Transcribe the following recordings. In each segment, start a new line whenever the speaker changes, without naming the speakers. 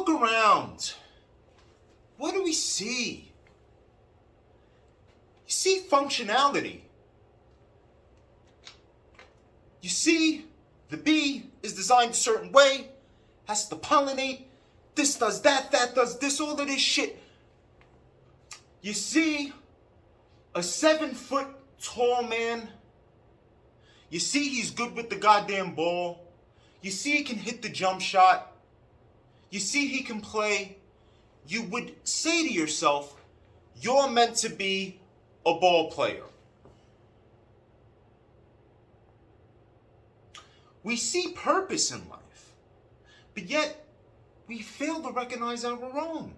look around, what do we see? You see functionality. You see the bee is designed a certain way, has to pollinate, this does that, that does this, all of this shit. You see a 7-foot tall man. You see he's good with the goddamn ball. You see he can hit the jump shot. You see he can play. You would say to yourself, you're meant to be a ball player. We see purpose in life, but yet we fail to recognize our own.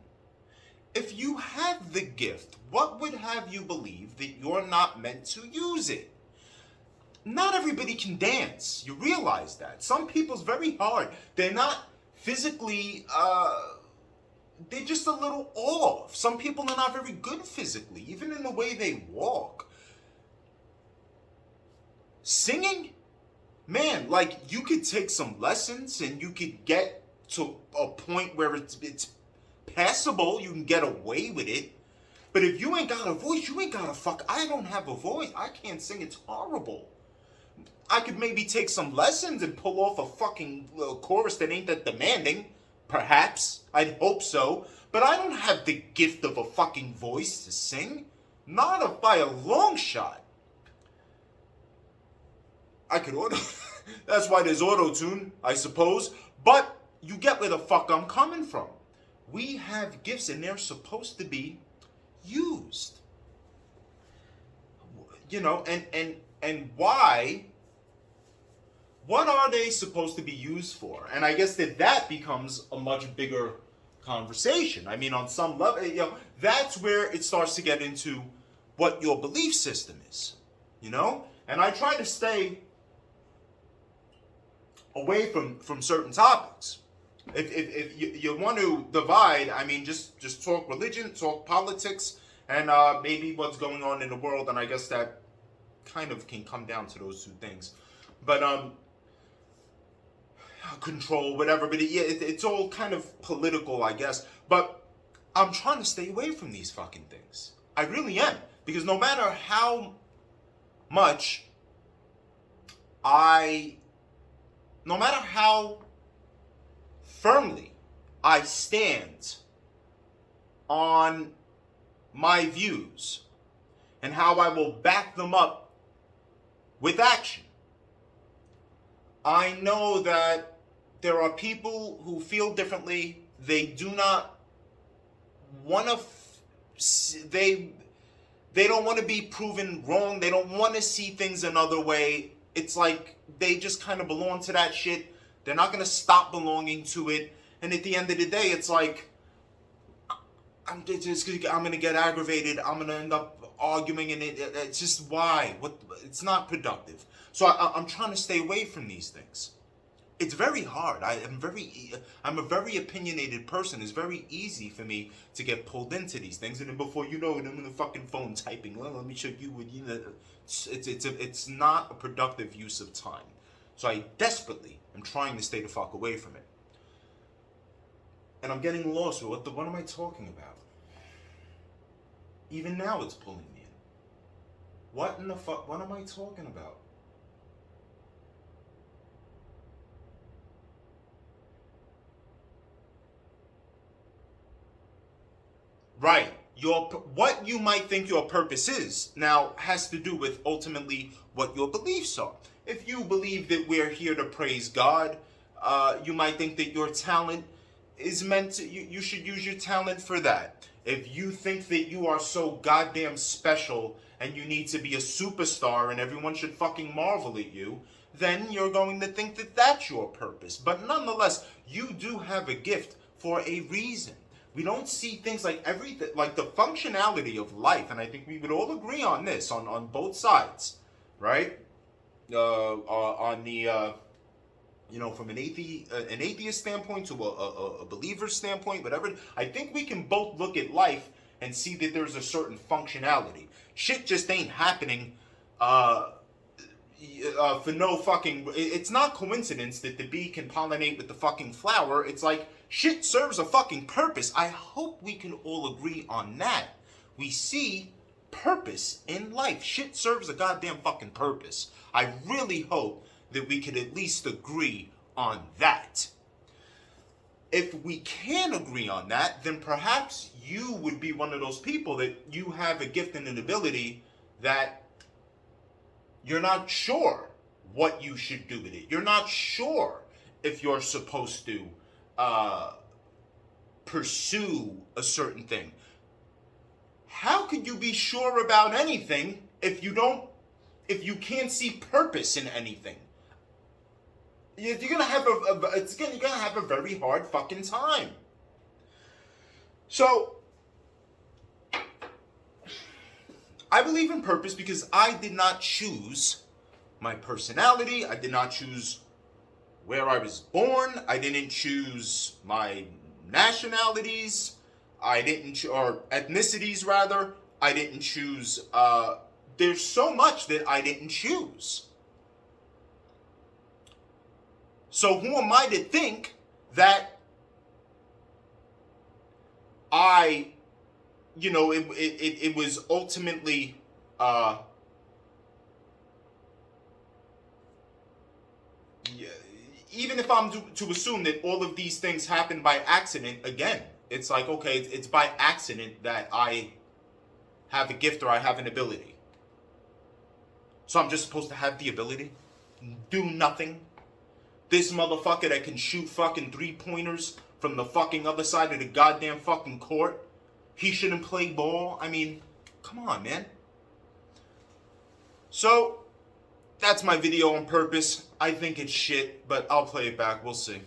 If you have the gift, what would have you believe that you're not meant to use it? Not everybody can dance. You realize that. Some people's very hard. They're not physically, they're just a little off. Some people are not very good physically, even in the way they walk. Singing? Man, like, you could take some lessons and you could get to a point where it's passable. You can get away with it. But if you ain't got a voice, you ain't got a fuck. I don't have a voice. I can't sing. It's horrible. I could maybe take some lessons and pull off a fucking chorus that ain't that demanding. Perhaps. I'd hope so. But I don't have the gift of a fucking voice to sing. Not by a long shot. I could auto. That's why there's auto-tune, I suppose. But you get where the fuck I'm coming from. We have gifts and they're supposed to be used. You know, and why? What are they supposed to be used for? And I guess that becomes a much bigger conversation. I mean, on some level, you know, that's where it starts to get into what your belief system is. You know? And I try to stay away from certain topics. If you want to divide, I mean, just talk religion, talk politics, and maybe what's going on in the world, and I guess that kind of can come down to those two things. But control, whatever. But it's all kind of political, I guess. But I'm trying to stay away from these fucking things. I really am, because no matter how much no matter how firmly I stand on my views and how I will back them up with action, I know that there are people who feel differently. They do not want to, they don't want to be proven wrong. They don't want to see things another way. It's like they just kind of belong to that shit. They're not going to stop belonging to it. And at the end of the day, it's like, I'm going to get aggravated. I'm going to end up arguing, and it's just why? It's not productive. So I'm trying to stay away from these things. It's very hard. I'm a very opinionated person. It's very easy for me to get pulled into these things, and then before you know it, I'm on the fucking phone typing. Well, let me show you what you know. It's not a productive use of time. So I desperately am trying to stay the fuck away from it. And I'm getting lost with what am I talking about? Even now it's pulling me in. What in the fuck? What am I talking about? Right. What you might think your purpose is now has to do with ultimately what your beliefs are. If you believe that we're here to praise God, you might think that your talent is meant to, you should use your talent for that. If you think that you are so goddamn special and you need to be a superstar and everyone should fucking marvel at you, then you're going to think that that's your purpose. But nonetheless, you do have a gift for a reason. We don't see things like everything, like the functionality of life, and I think we would all agree on this, on both sides, right? On the, from an atheist standpoint to a believer standpoint, whatever. I think we can both look at life and see that there's a certain functionality. Shit just ain't happening, for no fucking. It's not coincidence that the bee can pollinate with the fucking flower. It's like shit serves a fucking purpose. I hope we can all agree on that. We see purpose in life. Shit serves a goddamn fucking purpose. I really hope that we could at least agree on that. If we can agree on that, then perhaps you would be one of those people that you have a gift and an ability that you're not sure what you should do with it. You're not sure if you're supposed to pursue a certain thing. How could you be sure about anything if you can't see purpose in anything? You're gonna have you're gonna have a very hard fucking time. So I believe in purpose because I did not choose my personality. I did not choose where I was born. I didn't choose my nationalities. I didn't or ethnicities rather. I didn't choose. There's so much that I didn't choose. So who am I to think that it was ultimately even if I'm to assume that all of these things happen by accident, again, it's like, okay, it's by accident that I have a gift or I have an ability. So I'm just supposed to have the ability, do nothing. This motherfucker that can shoot fucking 3-pointers from the fucking other side of the goddamn fucking court, he shouldn't play ball? I mean, come on, man. So, that's my video on purpose. I think it's shit, but I'll play it back. We'll see.